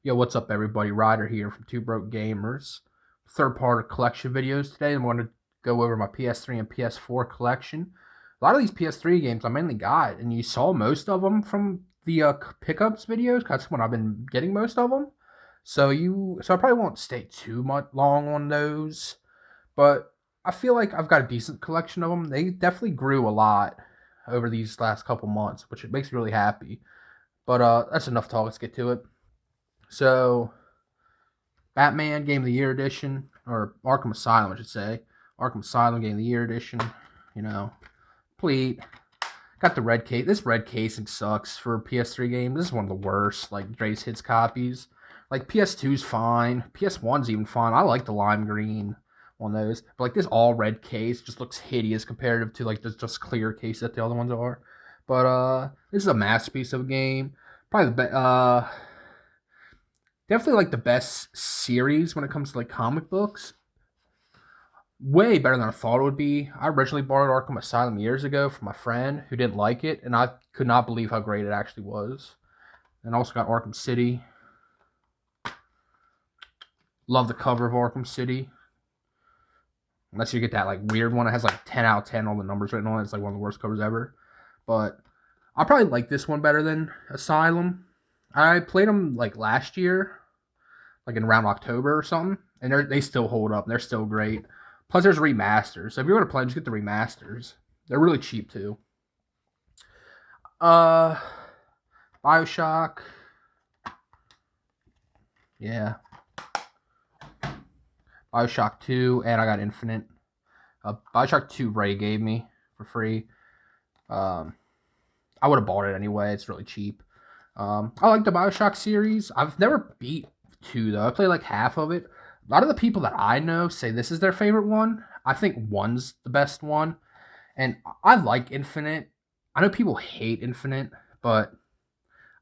Yo, what's up, everybody? Ryder here from Two Broke Gamers. Third part of collection videos today. I want to go over my PS3 and PS4 collection. A lot of these PS3 games I mainly got, and you saw most of them from the pickups videos. That's when I've been getting most of them. So I probably won't stay too much long on those, but I feel like I've got a decent collection of them. They definitely grew a lot over these last couple months, which it makes me really happy. But that's enough talk. Let's get to it. So, Batman Game of the Year edition, or Arkham Asylum, I should say. Arkham Asylum Game of the Year edition. You know, complete. Got the red case. This red casing sucks for a PS3 game. This is one of the worst, like, greatest hits copies. Like, PS2's fine. PS1's even fine. I like the lime green on those. But, like, this all red case just looks hideous comparative to, like, the just clear case that the other ones are. But, this is a masterpiece of a game. Probably definitely like the best series when it comes to like comic books. Way better than I thought it would be. I originally borrowed Arkham Asylum years ago from my friend who didn't like it, and I could not believe how great it actually was. And also got Arkham City. Love the cover of Arkham City. Unless you get that like weird one, it has like 10 out of 10, all the numbers written on it. It's like one of the worst covers ever. But I probably like this one better than Asylum. I played them like last year, like in around October or something, and they still hold up. They're still great. Plus, there's remasters. So if you want to play, just get the remasters. They're really cheap too. Uh, Bioshock. Yeah, Bioshock 2, and I got Infinite. Bioshock 2 Ray gave me for free. Um, I would have bought it anyway. It's really cheap. I like the Bioshock series. I've never beat 2 though. I played like half of it. A lot of the people that I know say this is their favorite one. I think 1's the best one. And I like Infinite. I know people hate Infinite, but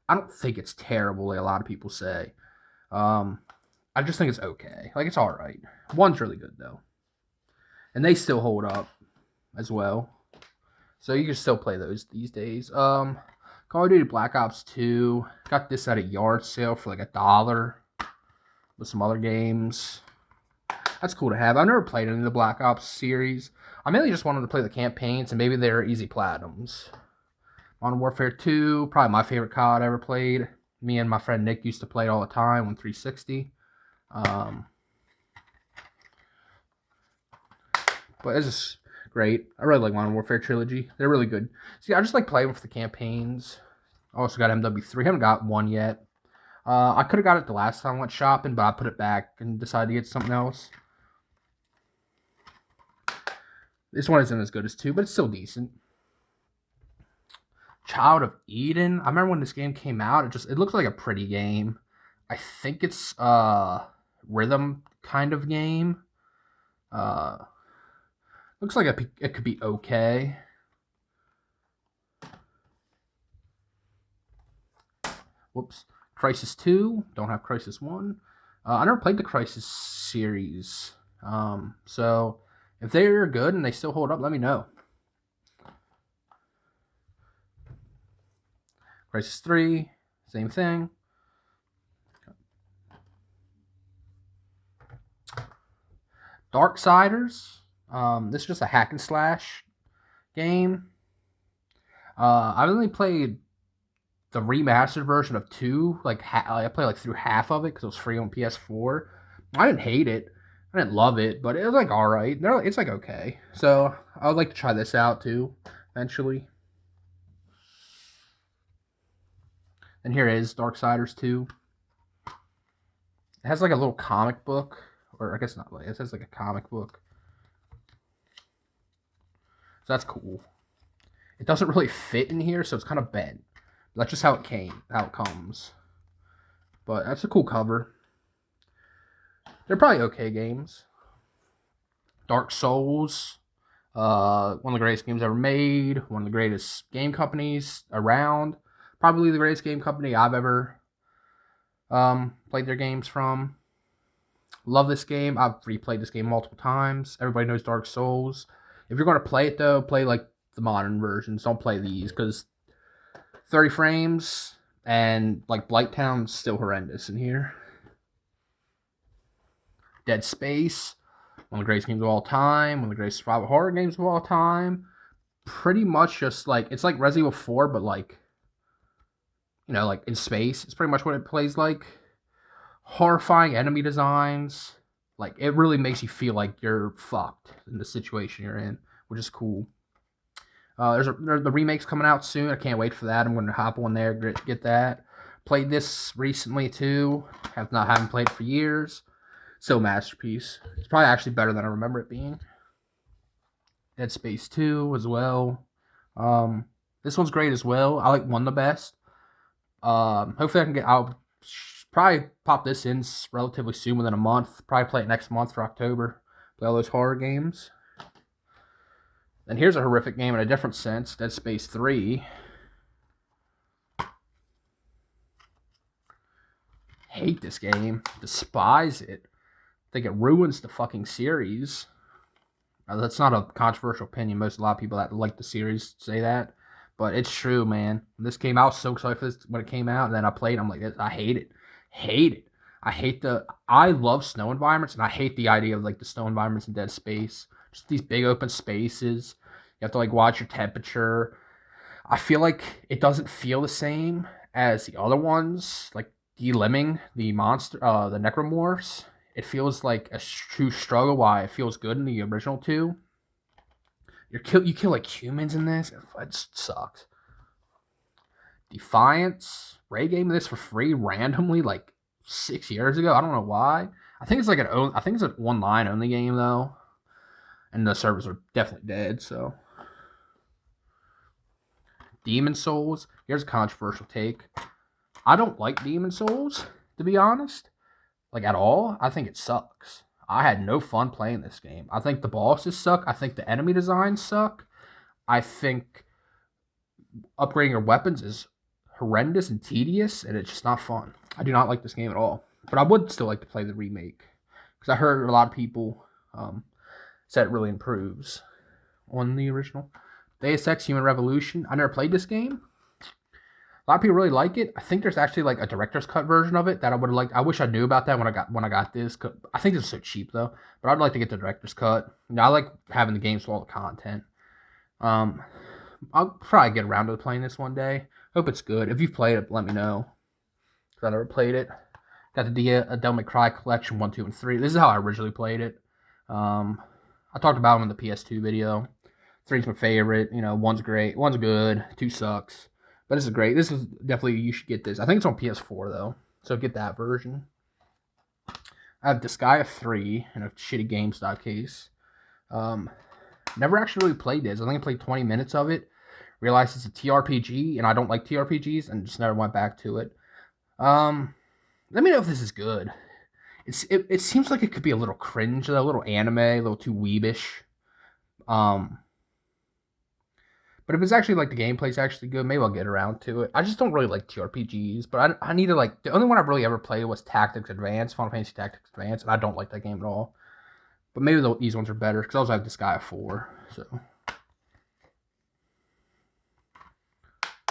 I don't think it's terrible like a lot of people say. Um, I just think it's okay. Like, it's alright. 1's really good though. And they still hold up as well. So you can still play those these days. Call of Duty Black Ops 2. Got this at a yard sale for like $1 with some other games. That's cool to have. I've never played any of the Black Ops series. I mainly just wanted to play the campaigns and maybe they're easy platinums. Modern Warfare 2, probably my favorite COD I ever played. Me and my friend Nick used to play it all the time on 360. But it's just great. I really like Modern Warfare Trilogy. They're really good. See, I just like playing for the campaigns. I also got MW3. I haven't got one yet. I could have got it the last time I went shopping, but I put it back and decided to get something else. This one isn't as good as 2, but it's still decent. Child of Eden. I remember when this game came out. It looks like a pretty game. I think it's a rhythm kind of game. Looks like it could be okay. Whoops. Crisis 2. Don't have Crisis 1. I never played the Crisis series. So if they're good and they still hold up, let me know. Crisis 3. Same thing. Darksiders. This is just a hack and slash game. I've only played the remastered version of 2. I played like through half of it because it was free on PS4. I didn't hate it. I didn't love it, but it was like alright. It's like okay. So I would like to try this out too, eventually. And here it is, Darksiders 2. It has like a little comic book, or I guess not. It has like a comic book. So that's cool. It doesn't really fit in here, so it's kind of bent. That's just how it comes. But that's a cool cover. They're probably okay games. Dark Souls, one of the greatest games ever made. One of the greatest game companies around. Probably the greatest game company I've ever played their games from. Love this game. I've replayed this game multiple times. Everybody knows Dark Souls. If you're going to play it, though, play like the modern versions. Don't play these because 30 frames And like Blighttown's still horrendous in here. Dead Space, one of the greatest games of all time, one of the greatest survival horror games of all time. Pretty much just like it's like Resident Evil 4, but like like in space. It's pretty much what it plays like. Horrifying enemy designs. Like it really makes you feel like you're fucked in the situation you're in, which is cool. There's the remake's coming out soon. I can't wait for that. I'm going to hop on there, get that. Played this recently too. Haven't played it for years. Still masterpiece. It's probably actually better than I remember it being. Dead Space 2 as well. This one's great as well. I like one the best. Hopefully I can I'll probably pop this in relatively soon, within a month. Probably play it next month for October. Play all those horror games. And here's a horrific game in a different sense. Dead Space 3. Hate this game. Despise it. Think it ruins the fucking series. That's not a controversial opinion. A lot of people that like the series say that. But it's true, man. When this came out, I was so excited for this when it came out. And then I played, I'm like, I hate it. Hate it. I love snow environments, and I hate the idea of like the snow environments in Dead Space. Just these big open spaces. You have to like watch your temperature. I feel like it doesn't feel the same as the other ones, like delimbing the monster, the necromorphs. It feels like a true struggle. Why it feels good in the original two. You kill like humans in this. It sucks. Defiance. Ray gave me this for free randomly like 6 years ago. I don't know why. I think it's an online only game though, and the servers are definitely dead. So, Demon Souls. Here's a controversial take. I don't like Demon Souls, to be honest, like at all. I think it sucks. I had no fun playing this game. I think the bosses suck. I think the enemy designs suck. I think upgrading your weapons is horrendous and tedious, and it's just not fun. I do not like this game at all. But I would still like to play the remake, because I heard a lot of people said it really improves on the original. Deus Ex Human Revolution. I never played this game. A lot of people really like it. I think there's actually like a director's cut version of it that I would have liked. I wish I knew about that when I got this. I think it's so cheap though. But I'd like to get the director's cut. I like having the games with all the content. I'll probably get around to playing this one day. Hope it's good. If you've played it, let me know, because I never played it. Got the Devil May Cry collection 1, 2, and 3. This is how I originally played it. I talked about them in the PS2 video. 3's my favorite. 1's great. 1's good. 2 sucks. But this is great. This is definitely, you should get this. I think it's on PS4 though, so get that version. I have Disgaea 3 in a shitty GameStop case. Never actually really played this. I think I played 20 minutes of it. Realized it's a TRPG, and I don't like TRPGs, and just never went back to it. Let me know if this is good. It seems like it could be a little cringe, a little anime, a little too weebish. But if it's actually like the gameplay's actually good, maybe I'll get around to it. I just don't really like TRPGs, but I need to like, the only one I've really ever played was Tactics Advance, Final Fantasy Tactics Advance, and I don't like that game at all. But maybe these ones are better, because I also have Disgaea 4, so.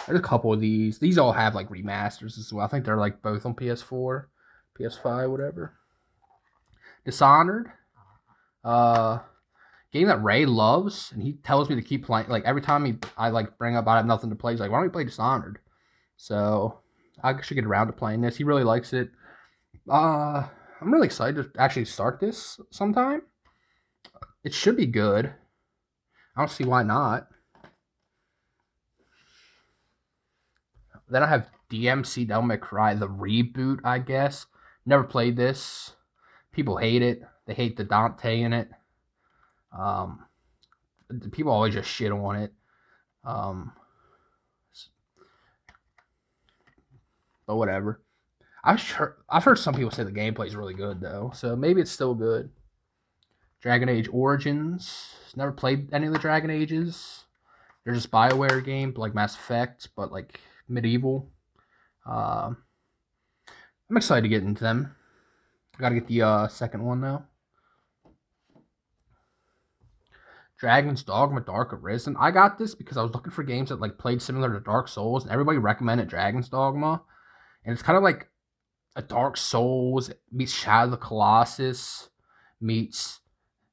There's a couple of these. These all have like remasters as well. I think they're like both on PS4, PS5, whatever. Dishonored. Game that Ray loves, and he tells me to keep playing. Like every time I like bring up I have nothing to play, he's like, why don't we play Dishonored? So I should get around to playing this. He really likes it. I'm really excited to actually start this sometime. It should be good. I don't see why not. Then I have DMC Devil May Cry, the reboot, I guess. Never played this. People hate it. They hate the Dante in it. People always just shit on it. But whatever. I've heard some people say the gameplay is really good though, so maybe it's still good. Dragon Age Origins. Never played any of the Dragon Ages. They're just BioWare game, like Mass Effect, but like medieval. I'm excited to get into them. I gotta get the second one though. Dragon's Dogma Dark Arisen. I got this because I was looking for games that like played similar to Dark Souls, and everybody recommended Dragon's Dogma. And it's kind of like a Dark Souls meets Shadow of the Colossus meets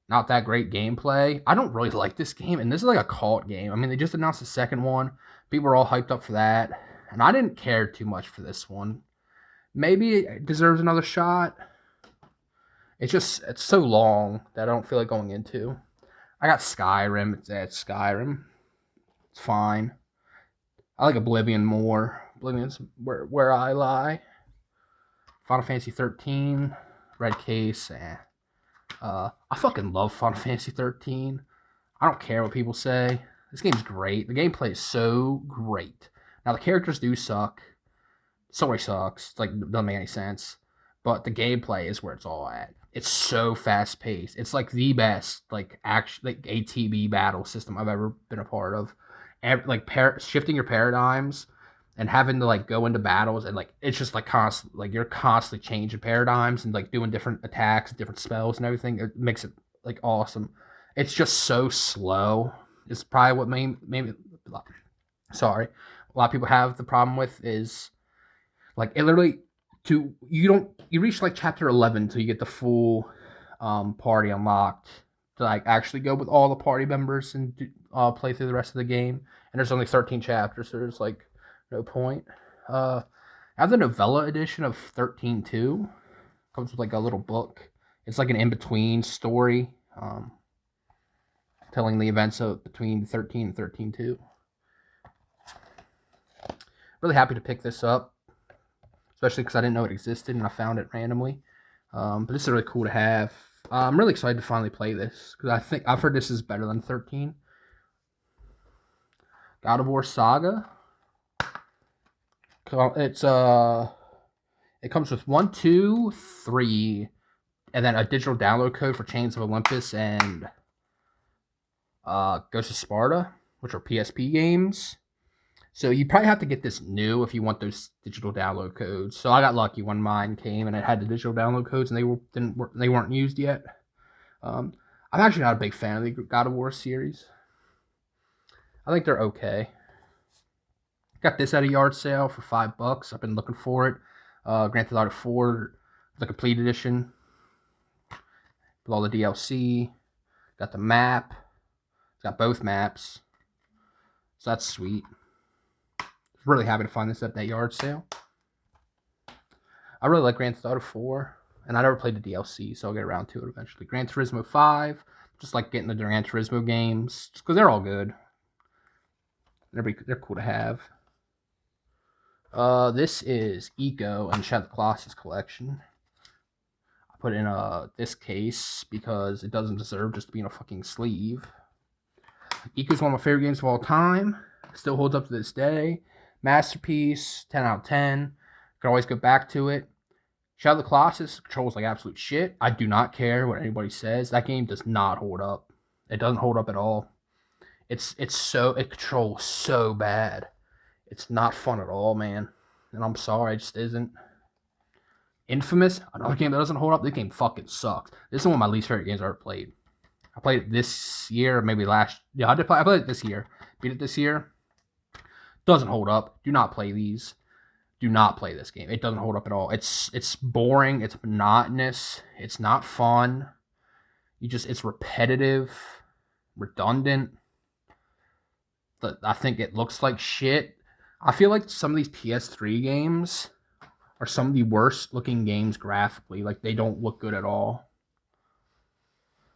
not that great gameplay. I don't really like this game, and this is like a cult game. I mean, they just announced the second one. People were all hyped up for that, and I didn't care too much for this one. Maybe it deserves another shot. It's so long that I don't feel like going into. I got Skyrim. It's Skyrim. It's fine. I like Oblivion more. Oblivion's where I lie. Final Fantasy 13, Red Case. I fucking love Final Fantasy 13. I don't care what people say. This game's great. The gameplay is so great. Now the characters do suck. Story sucks. It's like doesn't make any sense. But the gameplay is where it's all at. It's so fast paced. It's like the best ATB battle system I've ever been a part of. Shifting your paradigms and having to like go into battles and like it's just like constant, like you're constantly changing paradigms and like doing different attacks, different spells and everything. It makes it like awesome. It's just so slow. It's probably what maybe sorry, a lot of people have the problem with is like it literally you reach like chapter 11 until you get the full party unlocked to like actually go with all the party members and play through the rest of the game. And there's only 13 chapters, so there's like no point. I have the novella edition of 13.2. Comes with like a little book. It's like an in-between story, telling the events of between 13 and 13.2. Really happy to pick this up, especially because I didn't know it existed and I found it randomly. But this is really cool to have. I'm really excited to finally play this because I think I've heard this is better than 13. God of War Saga. It comes with 1, 2, 3, and then a digital download code for Chains of Olympus and Ghost of Sparta, which are PSP games. So you probably have to get this new if you want those digital download codes. So I got lucky when mine came and it had the digital download codes and they weren't used yet. I'm actually not a big fan of the God of War series. I think they're okay. Got this at a yard sale for $5. I've been looking for it. Grand Theft Auto 4, the complete edition with all the DLC. Got the map. It's got both maps. So that's sweet. Really happy to find this at that yard sale. I really like Grand Theft Auto 4, and I never played the DLC, so I'll get around to it eventually. Gran Turismo 5, just like getting the Gran Turismo games, just because they're all good. They're cool to have. This is Eco and Shadow of the Colossus collection. I put it in this case because it doesn't deserve just to be in a fucking sleeve. Eco is one of my favorite games of all time. Still holds up to this day. Masterpiece, 10 out of 10. Can always go back to it. Shadow of the Colossus controls like absolute shit. I do not care what anybody says. That game does not hold up. It doesn't hold up at all. It controls so bad. It's not fun at all, man. And I'm sorry, it just isn't. Infamous, another game that doesn't hold up. This game fucking sucks. This is one of my least favorite games I've ever played. I played it this year, maybe last. Yeah, I played it this year. Beat it this year. Doesn't hold up. Do not play these. Do not play this game. It doesn't hold up at all. It's boring. It's monotonous. It's not fun. It's repetitive, redundant. I think it looks like shit. I feel like some of these PS3 games are some of the worst looking games graphically. Like they don't look good at all,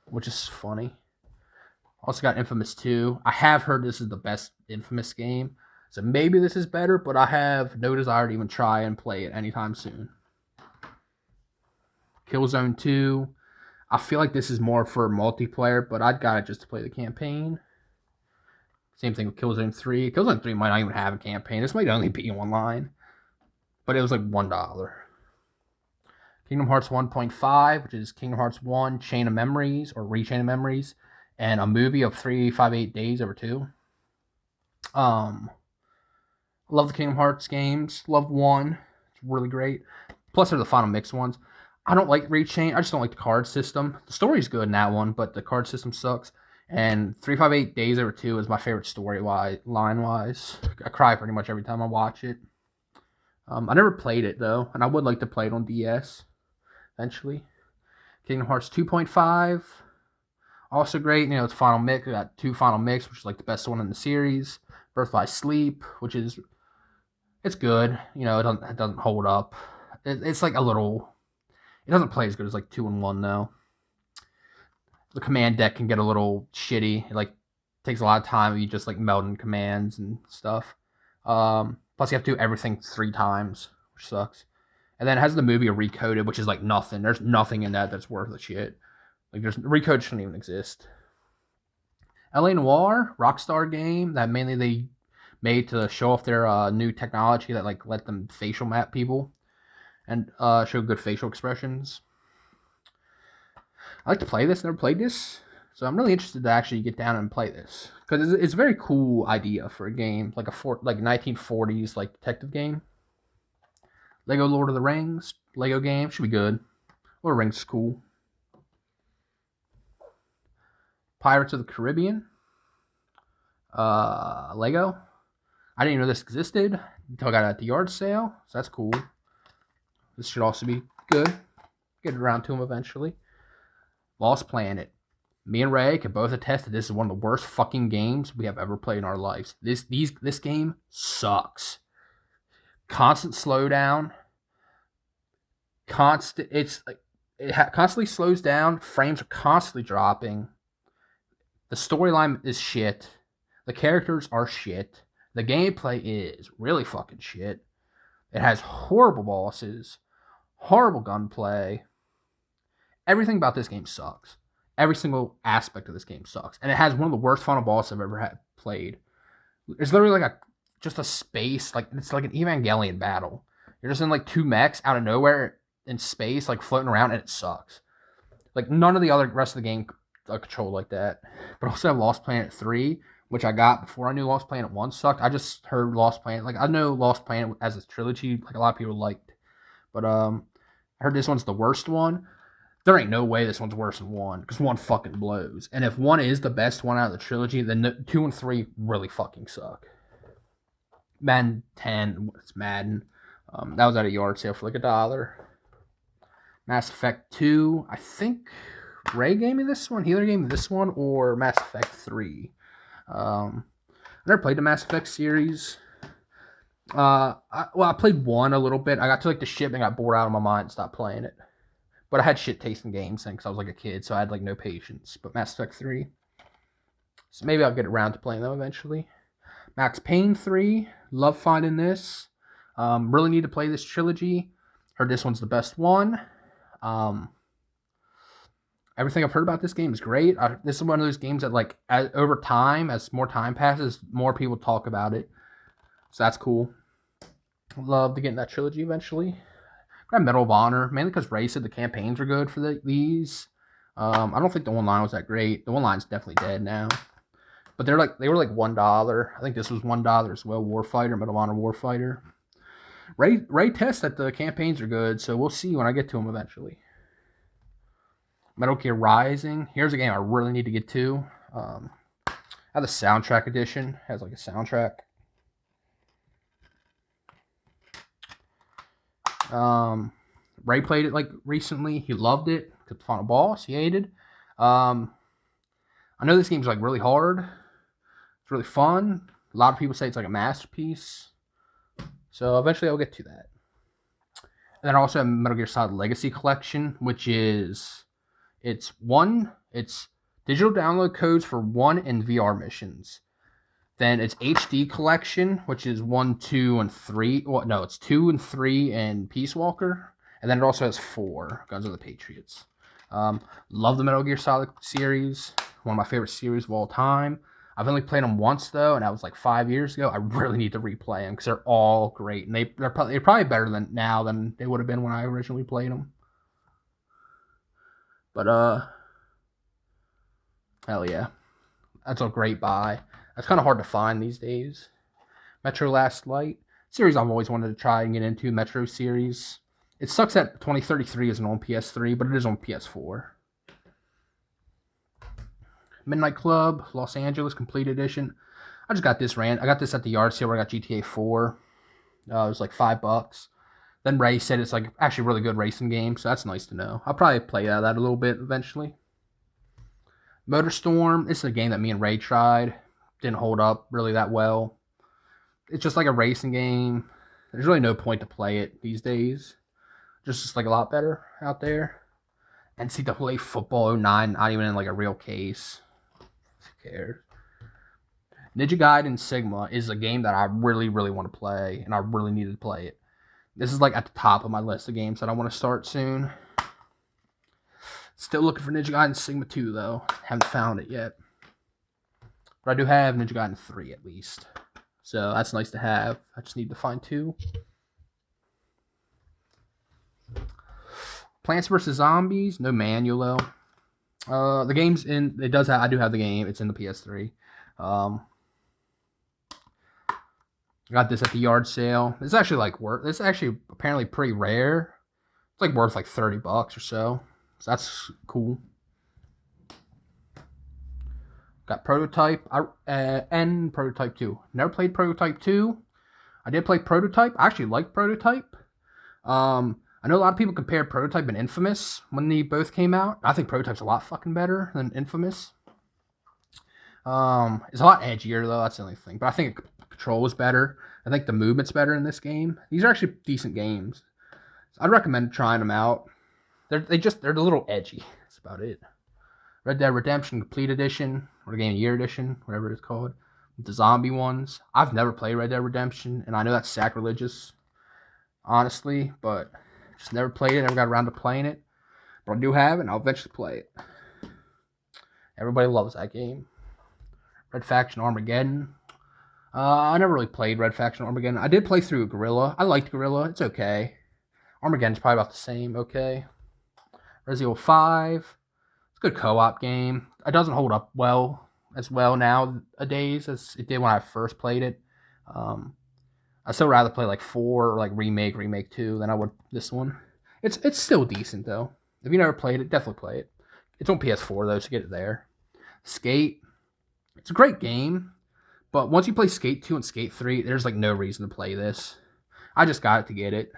which is funny. Also got Infamous 2. I have heard this is the best Infamous game. So maybe this is better, but I have no desire to even try and play it anytime soon. Killzone 2. I feel like this is more for multiplayer, but I'd got it just to play the campaign. Same thing with Killzone 3. Killzone 3 might not even have a campaign. This might only be online. But it was like $1. Kingdom Hearts 1.5, which is Kingdom Hearts 1, Chain of Memories, or Rechain of Memories, and a movie of 358 days over 2. Love the Kingdom Hearts games. Love 1. It's really great. Plus, they're the Final Mix ones. I don't like Rechain. I just don't like the card system. The story's good in that one, but the card system sucks. And 358 Days Over 2 is my favorite story line wise. I cry pretty much every time I watch it. I never played it though, and I would like to play it on DS eventually. Kingdom Hearts 2.5, also great. You know, it's Final Mix. We got 2 Final Mix, which is like the best one in the series. Birth by Sleep, which is it's good. You know, it doesn't hold up. It's like a little. It doesn't play as good as like 2 and 1 though. The command deck can get a little shitty. It like takes a lot of time. You just like melding commands and stuff. Plus, you have to do everything 3 times, which sucks. And then it has the movie Recoded, which is like nothing. There's nothing in that that's worth a shit. Like, Recode shouldn't even exist. LA Noire, Rockstar game that mainly they made to show off their new technology that like let them facial map people and show good facial expressions. I like to play this. Never played this, so I'm really interested to actually get down and play this because it's a very cool idea for a game, like 1940s like detective game. Lego Lord of the Rings, Lego game should be good. Lord of the Rings is cool. Pirates of the Caribbean, Lego. I didn't even know this existed until I got it at the yard sale, so that's cool. This should also be good. Get around to them eventually. Lost Planet. Me and Ray can both attest that this is one of the worst fucking games we have ever played in our lives. This game sucks. Constant slowdown. Constantly slows down. Frames are constantly dropping. The storyline is shit. The characters are shit. The gameplay is really fucking shit. It has horrible bosses, horrible gunplay. Everything about this game sucks. Every single aspect of this game sucks. And it has one of the worst final bosses I've ever played. It's literally like just a space, like it's like an Evangelion battle. You're just in like 2 mechs out of nowhere in space, like floating around, and it sucks. Like none of the other rest of the game controlled like that. But I also have Lost Planet 3, which I got before I knew Lost Planet 1 sucked. I just heard Lost Planet. Like, I know Lost Planet as a trilogy, like a lot of people liked. But I heard this one's the worst one. There ain't no way this one's worse than 1, because 1 fucking blows. And if 1 is the best one out of the trilogy, then 2 and 3 really fucking suck. Madden 10, it's Madden. That was at a yard sale for like $1. Mass Effect 2, I think Ray gave me this one. He either gave me this one or Mass Effect 3. I never played the Mass Effect series. I played 1 a little bit. I got to like the ship and got bored out of my mind and stopped playing it. But I had shit taste in games then because I was like a kid, so I had like no patience. But Mass Effect 3. So maybe I'll get around to playing them eventually. Max Payne 3. Love finding this. Really need to play this trilogy. Heard this one's the best one. Everything I've heard about this game is great. This is one of those games that, like, over time, as more time passes, more people talk about it. So that's cool. Love to get in that trilogy eventually. Grab Medal of Honor, mainly because Ray said the campaigns are good for these. I don't think the online was that great. The online's definitely dead now. But they were like $1. I think this was $1 as well. Warfighter, Medal of Honor Warfighter. Ray tests that the campaigns are good, so we'll see when I get to them eventually. Metal Gear Rising. Here's a game I really need to get to. I have the soundtrack edition. It has like a soundtrack. Ray played it like recently. He loved it. Took the final boss. He hated. I know this game's like really hard. It's really fun. A lot of people say it's like a masterpiece. So eventually I'll get to that. And then I also have Metal Gear Solid Legacy Collection, which is it's digital download codes for 1 and VR missions. Then it's HD Collection, which is 1, 2, and 3. Well, no, it's 2 and 3 and Peace Walker. And then it also has 4, Guns of the Patriots. Love the Metal Gear Solid series. One of my favorite series of all time. I've only played them once, though, and that was like 5 years ago. I really need to replay them because they're all great. And they're probably better than they would have been when I originally played them. But, hell yeah. That's a great buy. That's kind of hard to find these days. Metro Last Light. Series I've always wanted to try and get into. Metro series. It sucks that 2033 isn't on PS3, but it is on PS4. Midnight Club, Los Angeles, Complete Edition. I just got this I got this at the yard sale where I got GTA 4. It was like $5. Then Ray said it's like actually a really good racing game, so that's nice to know. I'll probably play that a little bit eventually. Motorstorm, this is a game that me and Ray tried. Didn't hold up really that well. It's just like a racing game. There's really no point to play it these days. Just like a lot better out there. NCAA Football 09, not even in like a real case. Who cares? Ninja Gaiden Sigma is a game that I really, really want to play, and I really needed to play it. This is like at the top of my list of games that I want to start soon. Still looking for Ninja Gaiden Sigma 2, though. Haven't found it yet. But I do have Ninja Gaiden 3, at least. So that's nice to have. I just need to find 2. Plants vs. Zombies. No manual, though. The game's in... It does have... I do have the game. It's in the PS3. I got this at the yard sale. It's actually like worth. It's actually apparently pretty rare. It's like worth like $30 or so. So that's cool. Got Prototype and Prototype 2. Never played Prototype 2. I did play Prototype. I actually like Prototype. I know a lot of people compare Prototype and Infamous when they both came out. I think Prototype's a lot fucking better than Infamous. It's a lot edgier though. That's the only thing. But I think control is better. I think the movement's better in this game. These are actually decent games. So I'd recommend trying them out. They're a little edgy. That's about it. Red Dead Redemption Complete Edition, or Game of the Year Edition, whatever it's called. With the zombie ones. I've never played Red Dead Redemption, and I know that's sacrilegious, honestly, but just never played it, never got around to playing it. But I do have it, and I'll eventually play it. Everybody loves that game. Red Faction Armageddon. I never really played Red Faction Armageddon. I did play through Guerrilla. I liked Guerrilla. It's okay. Armageddon's probably about the same. Okay. Resident Evil 5. It's a good co-op game. It doesn't hold up as well nowadays as it did when I first played it. I'd still rather play like 4 or like Remake 2 than I would this one. It's still decent though. If you never played it, definitely play it. It's on PS4 though, so get it there. Skate. It's a great game, but once you play Skate 2 and Skate 3, there's like no reason to play this. I just got it to get it.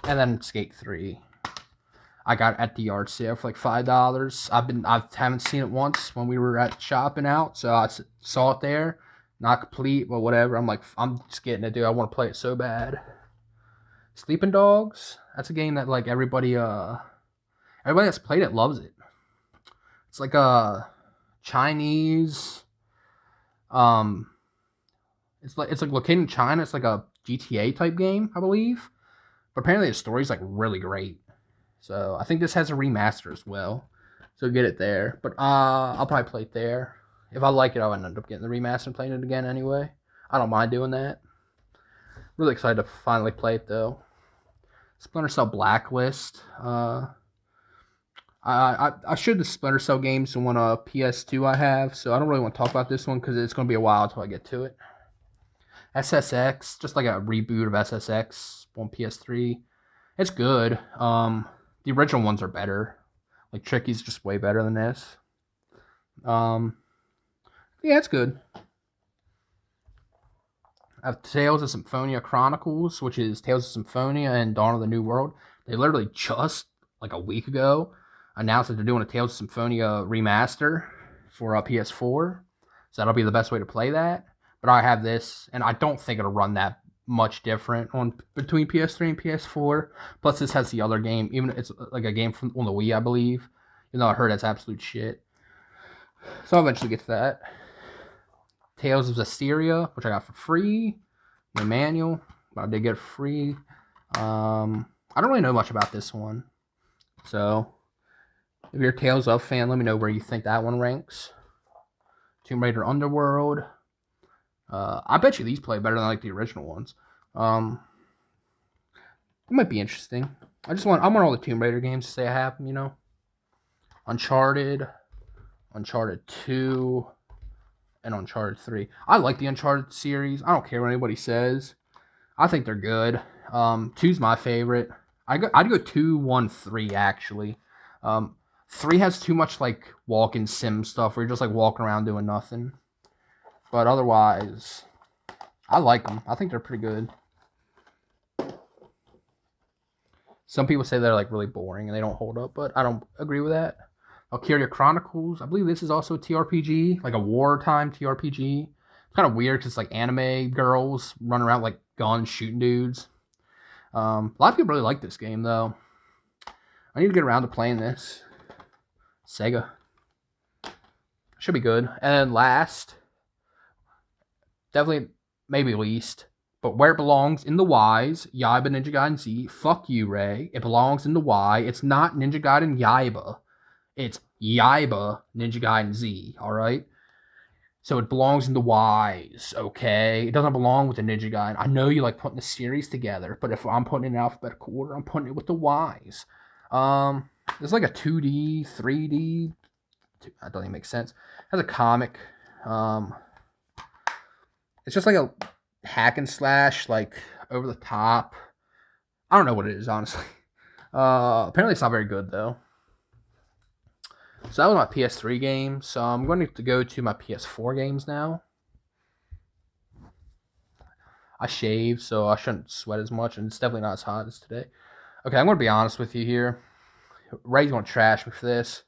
And then Skate 3. I got it at the yard sale for like $5. I haven't seen it once when we were at shopping out, so I saw it there. Not complete, but whatever. I'm like, I'm just getting it, dude. I want to play it so bad. Sleeping Dogs. That's a game that like everybody that's played it loves it. It's like a Chinese. It's like located in China. It's like a GTA type game, I believe. But apparently the story's like really great. So I think this has a remaster as well. So get it there. But I'll probably play it there. If I like it, I'll end up getting the remaster and playing it again anyway. I don't mind doing that. Really excited to finally play it though. Splinter Cell Blacklist. I showed the Splinter Cell games on one PS2 I have, so I don't really want to talk about this one because it's going to be a while until I get to it. SSX, just like a reboot of SSX on PS3. It's good. The original ones are better. Like Tricky's just way better than this. Yeah, it's good. I have Tales of Symphonia Chronicles, which is Tales of Symphonia and Dawn of the New World. They literally just, like a week ago, announced that they're doing a Tales of Symphonia remaster for PS4. So that'll be the best way to play that. But I have this, and I don't think it'll run that much different between PS3 and PS4. Plus, this has the other game, even it's like a game from on the Wii, I believe. Even though I heard that's absolute shit. So I'll eventually get to that. Tales of Zestiria, which I got for free. No manual, but I did get it for free. I don't really know much about this one. So, if you're a Tales of fan, let me know where you think that one ranks. Tomb Raider Underworld. I bet you these play better than like the original ones. It might be interesting. I want all the Tomb Raider games to say I have them, you know. Uncharted 2, and Uncharted 3. I like the Uncharted series. I don't care what anybody says. I think they're good. 2's my favorite. I'd go 2, 1, 3 actually. 3 has too much like walk-in sim stuff where you're just like walking around doing nothing. But otherwise, I like them. I think they're pretty good. Some people say they're like really boring and they don't hold up, but I don't agree with that. Valkyria Chronicles. I believe this is also a TRPG, like a wartime TRPG. It's kind of weird because it's like anime girls running around like guns shooting dudes. A lot of people really like this game though. I need to get around to playing this. Sega. Should be good. And last, definitely, maybe least, but where it belongs in the Ys, Yaiba Ninja Gaiden Z. Fuck you, Ray. It belongs in the Y. It's not Ninja Gaiden Yaiba. It's Yaiba Ninja Gaiden Z, alright? So it belongs in the Ys, okay? It doesn't belong with the Ninja Gaiden. I know you like putting the series together, but if I'm putting it in alphabetical order, I'm putting it with the Ys. It's like a 2D, 3D. That doesn't even make sense. It has a comic. It's just like a hack and slash, like over the top. I don't know what it is, honestly. Apparently it's not very good though. So that was my PS3 game. So I'm going to go to my PS4 games now. I shave, so I shouldn't sweat as much, and it's definitely not as hot as today. Okay, I'm going to be honest with you here. Ray's going to trash me for this.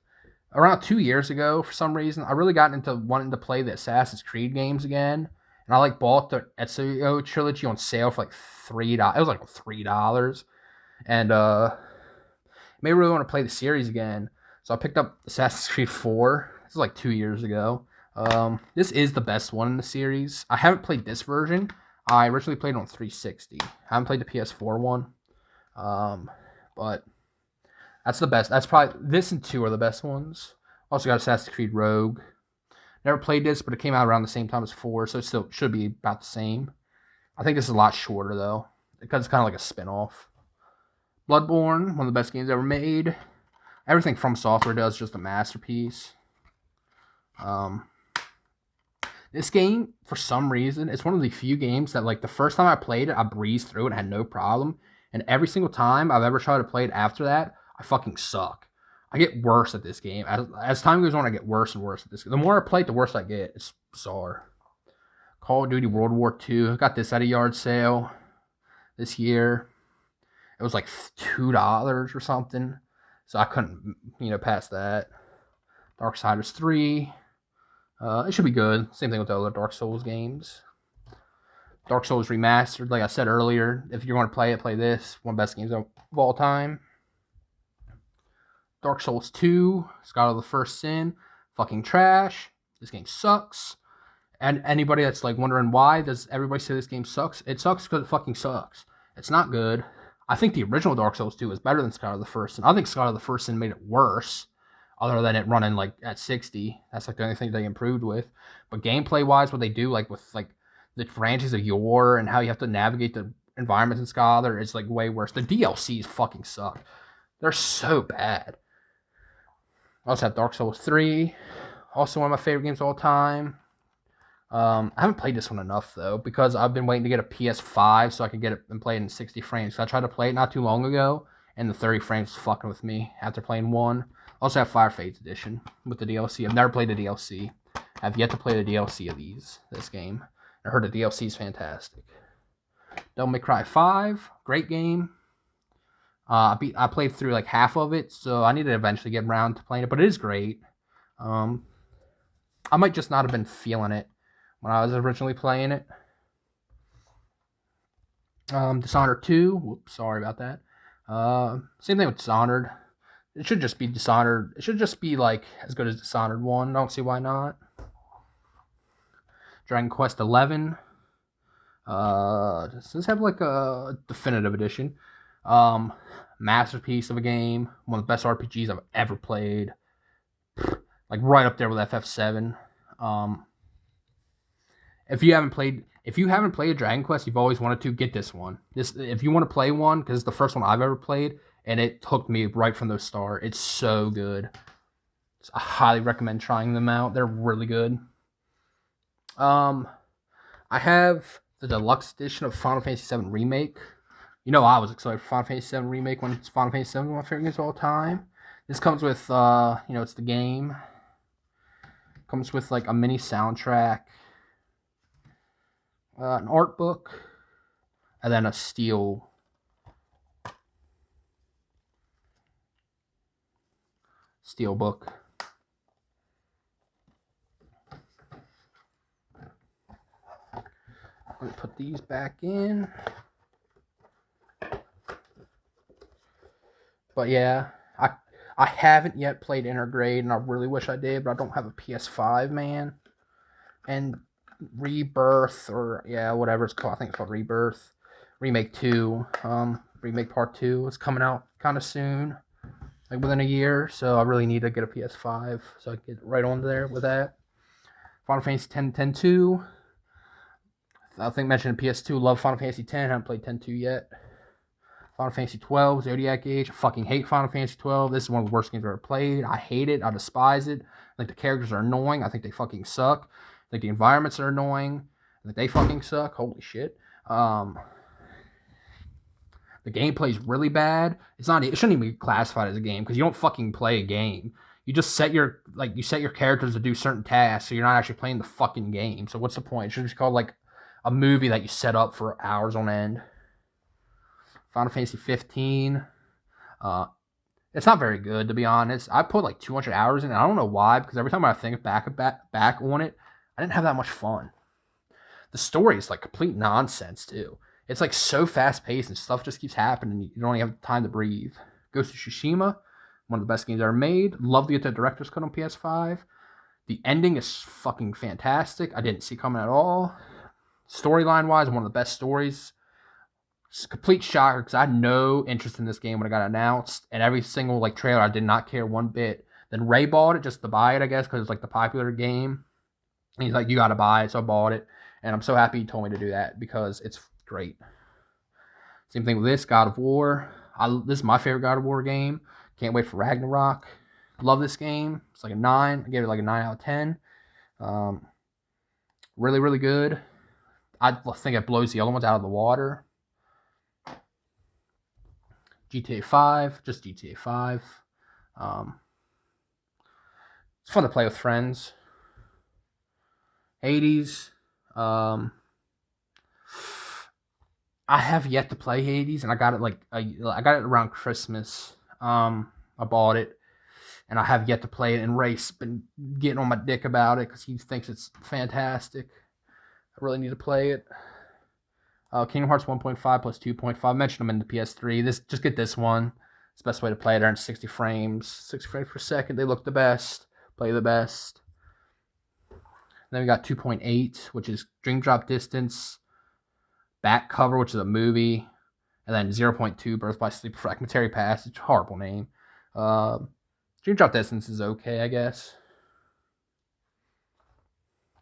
Around 2 years ago, for some reason, I really got into wanting to play the Assassin's Creed games again. And I like bought the Ezio trilogy on sale for like $3. It was like $3. And made me really want to play the series again. So I picked up Assassin's Creed 4. This is like 2 years ago. This is the best one in the series. I haven't played this version. I originally played it on 360. I haven't played the PS4 one. But that's the best. That's probably, this and 2 are the best ones. Also got Assassin's Creed Rogue. Never played this, but it came out around the same time as 4, so it still should be about the same. I think this is a lot shorter, though, because it's kind of like a spin-off. Bloodborne, one of the best games ever made. Everything From Software does is just a masterpiece. This game, for some reason, it's one of the few games that, like, the first time I played it, I breezed through it and had no problem. And every single time I've ever tried to play it after that, I fucking suck. I get worse at this game. As time goes on, I get worse and worse at this game. The more I play it, the worse I get. It's bizarre. Call of Duty World War II. I got this at a yard sale this year. It was like $2 or something. So I couldn't, pass that. Darksiders 3. It should be good. Same thing with the other Dark Souls games. Dark Souls Remastered. Like I said earlier, if you're going to play it, play this. One of the best games of all time. Dark Souls 2, Scholar of the First Sin, fucking trash. This game sucks. And anybody that's like wondering why does everybody say this game sucks? It sucks because it fucking sucks. It's not good. I think the original Dark Souls 2 is better than Scholar of the First Sin. I think Scholar of the First Sin made it worse, other than it running like at 60. That's like the only thing they improved with. But gameplay wise, what they do like with like the branches of yore and how you have to navigate the environments in Scholar is like way worse. The DLCs fucking suck. They're so bad. I also have Dark Souls 3. Also one of my favorite games of all time. I haven't played this one enough, though, because I've been waiting to get a PS5 so I can get it and play it in 60 frames. So I tried to play it not too long ago, and the 30 frames was fucking with me after playing 1. I also have Fire Fates Edition with the DLC. I've never played the DLC. I've yet to play the DLC of this game. I heard the DLC is fantastic. Devil May Cry 5, great game. I played through like half of it, so I need to eventually get around to playing it, but it is great. I might just not have been feeling it when I was originally playing it. Dishonored 2, whoops, sorry about that. Same thing with Dishonored. It should just be Dishonored. It should just be like as good as Dishonored 1. I don't see why not. Dragon Quest 11. Does this have like a definitive edition? Masterpiece of a game. One of the best RPGs I've ever played. Like right up there with FF7. If you haven't played a Dragon Quest, you've always wanted to get this one. If you want to play one, because it's the first one I've ever played, and it hooked me right from the start. It's so good. I highly recommend trying them out. They're really good. I have the deluxe edition of Final Fantasy VII Remake. I was excited for Final Fantasy VII Remake when Final Fantasy VII was my favorite games of all time. This comes with, it's the game. Comes with like a mini soundtrack, an art book, and then a steel book. Let me put these back in. But yeah, I haven't yet played Intergrade, and I really wish I did, but I don't have a PS5, man. And Rebirth, or whatever it's called. I think it's called Rebirth. Remake 2, Remake Part 2 is coming out kind of soon, like within a year. So I really need to get a PS5 so I can get right on there with that. Final Fantasy 10-2. I think mentioned PS2. Love Final Fantasy 10. Haven't played 10-2 yet. Final Fantasy 12, Zodiac Age. I fucking hate Final Fantasy 12. This is one of the worst games I've ever played. I hate it. I despise it. I think the characters are annoying. I think they fucking suck. I think the environments are annoying. I think they fucking suck. Holy shit. The gameplay is really bad. It shouldn't even be classified as a game because you don't fucking play a game. You just set your characters to do certain tasks, so you're not actually playing the fucking game. So what's the point? It should be called like a movie that you set up for hours on end. Final Fantasy 15. It's not very good, to be honest. I put like 200 hours in it. I don't know why, because every time I think back on it, I didn't have that much fun. The story is like complete nonsense too. It's like so fast paced and stuff just keeps happening. You don't even have time to breathe. Ghost of Tsushima, one of the best games ever made. Love to get the director's cut on PS5. The ending is fucking fantastic. I didn't see coming at all. Storyline wise, one of the best stories. It's a complete shocker because I had no interest in this game when it got announced, and every single like trailer I did not care one bit. Then Ray bought it just to buy it, I guess, because it's like the popular game. And he's like, "You got to buy it," so I bought it, and I'm so happy he told me to do that because it's great. Same thing with this God of War. This is my favorite God of War game. Can't wait for Ragnarok. Love this game. It's like a 9. I gave it like a 9 out of 10. Really, really good. I think it blows the other ones out of the water. GTA 5, just GTA 5. It's fun to play with friends. Hades. I have yet to play Hades, and I got it I got it around Christmas. I bought it, and I have yet to play it. And Ray's been getting on my dick about it because he thinks it's fantastic. I really need to play it. Kingdom Hearts 1.5 plus 2.5. I mentioned them in the PS3. Just get this one. It's the best way to play it. They're in 60 frames. 60 frames per second. They look the best. Play the best. Then we got 2.8, which is Dream Drop Distance. Back Cover, which is a movie. And then 0.2, Birth by Sleep, Fragmentary Passage. Horrible name. Dream Drop Distance is okay, I guess.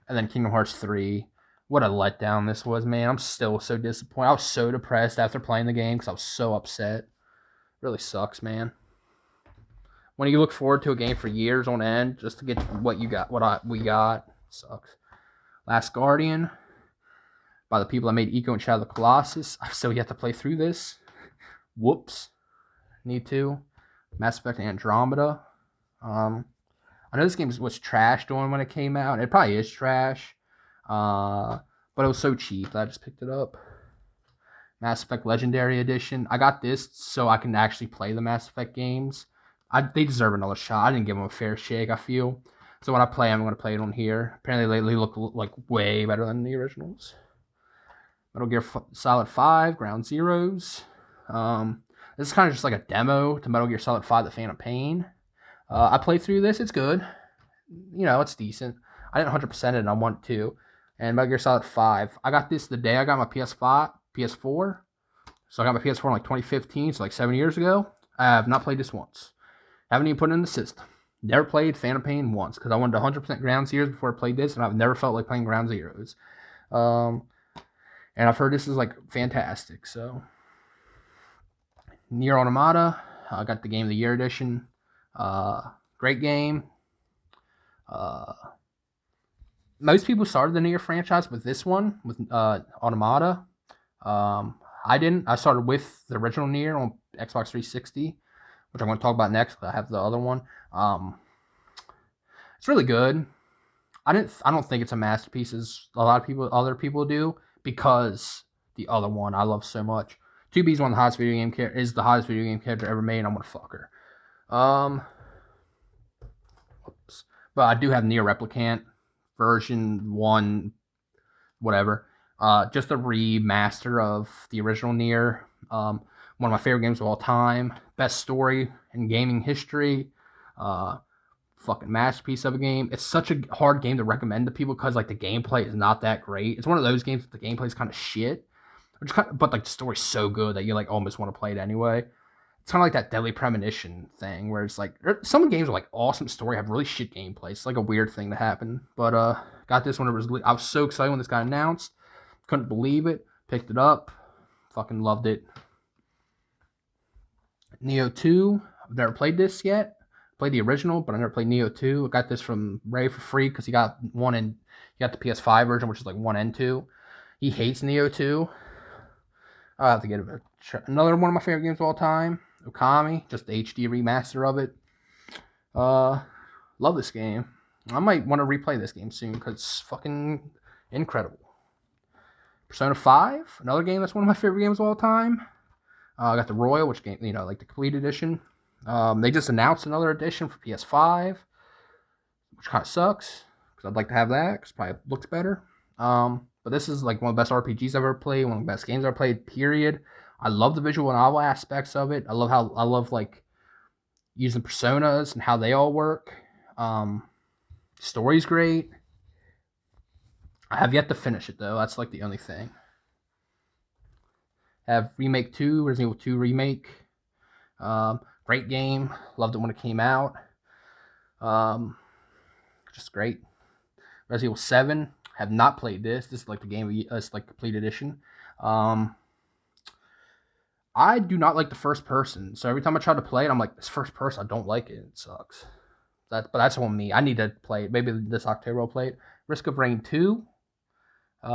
And then Kingdom Hearts 3. What a letdown this was, man. I'm still so disappointed. I was so depressed after playing the game because I was so upset. Really sucks, man. When you look forward to a game for years on end just to get what you got, we got, sucks. Last Guardian by the people that made Echo and Shadow of the Colossus. I've still yet to play through this. Whoops. Need to. Mass Effect Andromeda. I know this game was trash when it came out. It probably is trash. But it was so cheap that I just picked it up. Mass Effect Legendary Edition. I got this so I can actually play the Mass Effect games. They deserve another shot. I didn't give them a fair shake, I feel. So when I play, I'm going to play it on here. Apparently, they look like way better than the originals. Metal Gear Solid 5, Ground Zeroes. This is kind of just like a demo to Metal Gear Solid 5, The Phantom Pain. I played through this. It's good. It's decent. I didn't 100% it, and I want to. And Metal Gear Solid 5. I got this the day I got my PS4. So I got my PS4 in like 2015, so like 7 years ago. I have not played this once. Haven't even put it in the system. Never played Phantom Pain once because I wanted 100% Ground Zeroes before I played this, and I've never felt like playing Ground Zeroes. And I've heard this is like fantastic. So, Nier Automata. I got the Game of the Year edition. Great game. Most people started the Nier franchise with this one, with Automata. I didn't. I started with the original Nier on Xbox 360 which I'm going to talk about next. I have the other one. It's really good. I don't think it's a masterpiece as a lot of other people do, because the other one I love so much. 2B is one of the hottest video game is the hottest video game character ever made. And I'm gonna fuck her. Whoops. But I do have Nier Replicant version 1, whatever. Just a remaster of the original Nier. One of my favorite games of all time. Best story in gaming history. Fucking masterpiece of a game. It's such a hard game to recommend to people because like the gameplay is not that great. It's one of those games that the gameplay is kind of shit, but like the story's so good that you like almost want to play it anyway. It's kind of like that Deadly Premonition thing where it's like some games with like awesome story have really shit gameplay. It's like a weird thing to happen. But got this when it was. I was so excited when this got announced. Couldn't believe it. Picked it up. Fucking loved it. Neo 2. I've never played this yet. Played the original, but I never played Neo 2. I got this from Ray for free because he got the PS5 version, which is like 1 and 2. He hates Neo 2. I'll have to get another one of my favorite games of all time, Okami, just the HD remaster of it. Love this game. I might want to replay this game soon because it's fucking incredible. Persona 5, another game that's one of my favorite games of all time. I got the Royal, which game, like the complete edition. They just announced another edition for PS5, which kind of sucks because I'd like to have that because it probably looks better. But this is like one of the best RPGs I've ever played, one of the best games I've ever played, period. I love the visual novel aspects of it. I love like using personas and how they all work. Story's great. I have yet to finish it though. That's like the only thing. I have Remake 2, Resident Evil 2 Remake. Great game. Loved it when it came out. Just great. Resident Evil 7. Have not played this. This is like the game. It's like complete edition. I do not like the first person. So every time I try to play it, I'm like, this first person, I don't like it. It sucks. But that's on me. I need to play it. Maybe this October I'll play it. Risk of Rain 2. I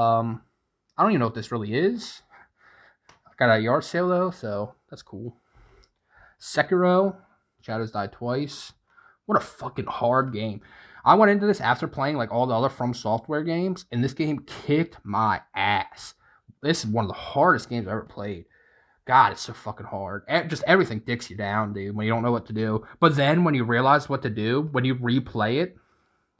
don't even know what this really is. I got a yard sale though, so that's cool. Sekiro, Shadows Die Twice. What a fucking hard game. I went into this after playing like all the other From Software games, and this game kicked my ass. This is one of the hardest games I've ever played. God, it's so fucking hard. Just everything dicks you down, dude, when you don't know what to do. But then when you realize what to do, when you replay it,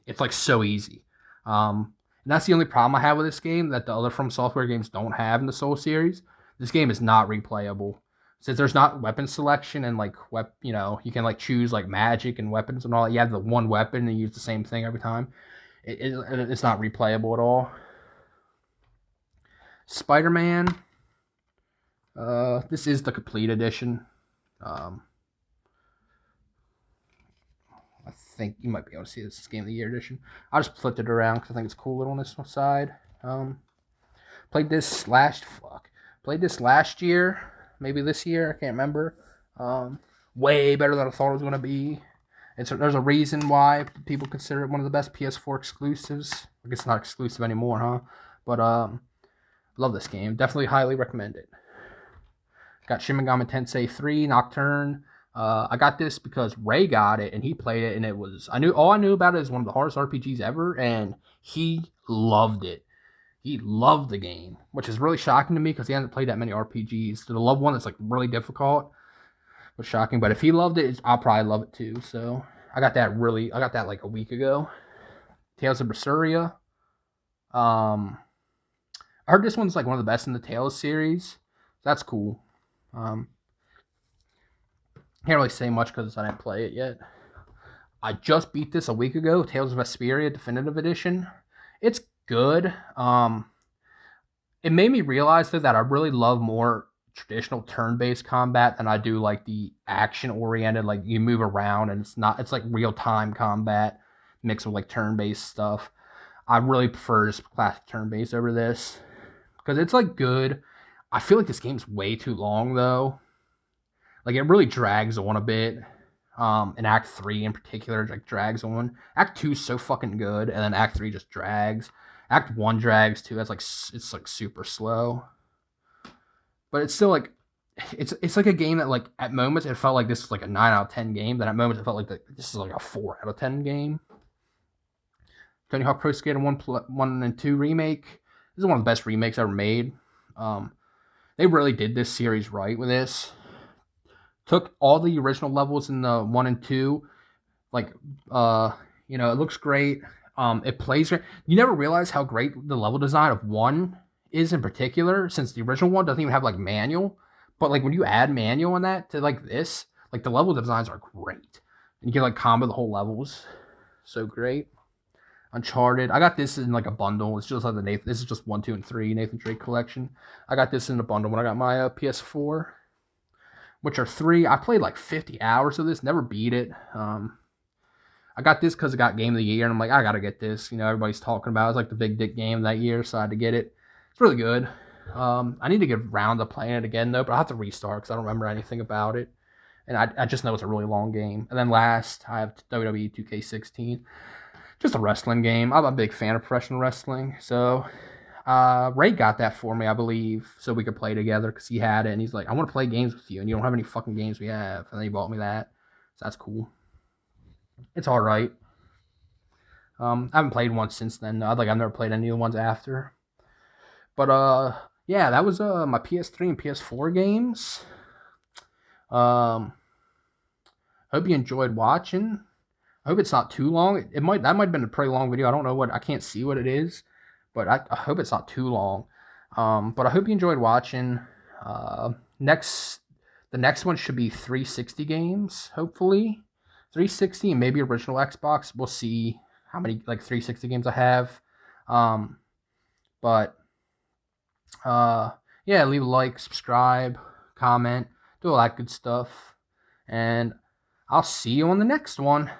it's like so easy. And that's the only problem I have with this game that the other From Software games don't have in the Soul series. This game is not replayable. Since there's not weapon selection and like you can like choose like magic and weapons and all that. You have the one weapon and use the same thing every time. It's not replayable at all. Spider-Man. This is the complete edition. I think you might be able to see this Game of the Year edition. I just flipped it around because I think it's cooler on this side. Played this last year. Maybe this year, I can't remember. Way better than I thought it was going to be. And so there's a reason why people consider it one of the best PS4 exclusives. I guess it's not exclusive anymore, huh? But love this game. Definitely highly recommend it. Got Shin Megami Tensei 3 Nocturne. I got this because Ray got it and he played it, and all I knew about it is one of the hardest RPGs ever, and he loved it. He loved the game, which is really shocking to me because he hasn't played that many RPGs. To love one that's like really difficult was shocking. But if he loved it, I'll probably love it too. So I got that like a week ago. Tales of Berseria. I heard this one's like one of the best in the Tales series. That's cool. Can't really say much because I didn't play it yet. I just beat this a week ago. Tales of Vesperia Definitive Edition. It's good. It made me realize though that I really love more traditional turn-based combat than I do like the action-oriented, like you move around and it's like real-time combat mixed with like turn-based stuff. I really prefer just classic turn-based over this because it's like good. I feel like this game's way too long though. Like it really drags on a bit. And Act 3 in particular like drags on. Act 2 is so fucking good, and then Act 3 just drags. Act 1 drags too. It's like super slow. But it's still like it's like a game that like at moments it felt like this was like a 9 out of 10 game. Then at moments it felt like this is like a 4 out of 10 game. Tony Hawk Pro Skater 1 and 2 remake. This is one of the best remakes ever made. They really did this series right with this. Took all the original levels in the 1 and 2, like it looks great. It plays great. You never realize how great the level design of 1 is in particular, since the original one doesn't even have like manual. But like when you add manual on that to like this, like the level designs are great. And you can like combo the whole levels. So great. Uncharted. I got this in like a bundle. It's just like the Nathan. This is just 1, 2, and 3 Nathan Drake collection. I got this in a bundle when I got my PS4, which are 3. I played like 50 hours of this. Never beat it. I got this because it got Game of the Year, and I'm like, I gotta get this. Everybody's talking about it. It's like the big dick game that year, so I had to get it. It's really good. I need to get around to playing it again though, but I have to restart because I don't remember anything about it, and I just know it's a really long game. And then last, I have WWE 2K16. Just a wrestling game. I'm a big fan of professional wrestling. So Ray got that for me, I believe, so we could play together because he had it. And he's like, I want to play games with you, and you don't have any fucking games we have. And then he bought me that. So that's cool. It's all right. I haven't played one since then. I've never played any of the ones after. But yeah, that was my PS3 and PS4 games. Hope you enjoyed watching. I hope it's not too long. That might have been a pretty long video. I don't know I can't see what it is, but I hope it's not too long. But I hope you enjoyed watching. The next one should be 360 games, hopefully. 360 and maybe original Xbox. We'll see how many like 360 games I have. But yeah, leave a like, subscribe, comment, do all that good stuff. And I'll see you on the next one.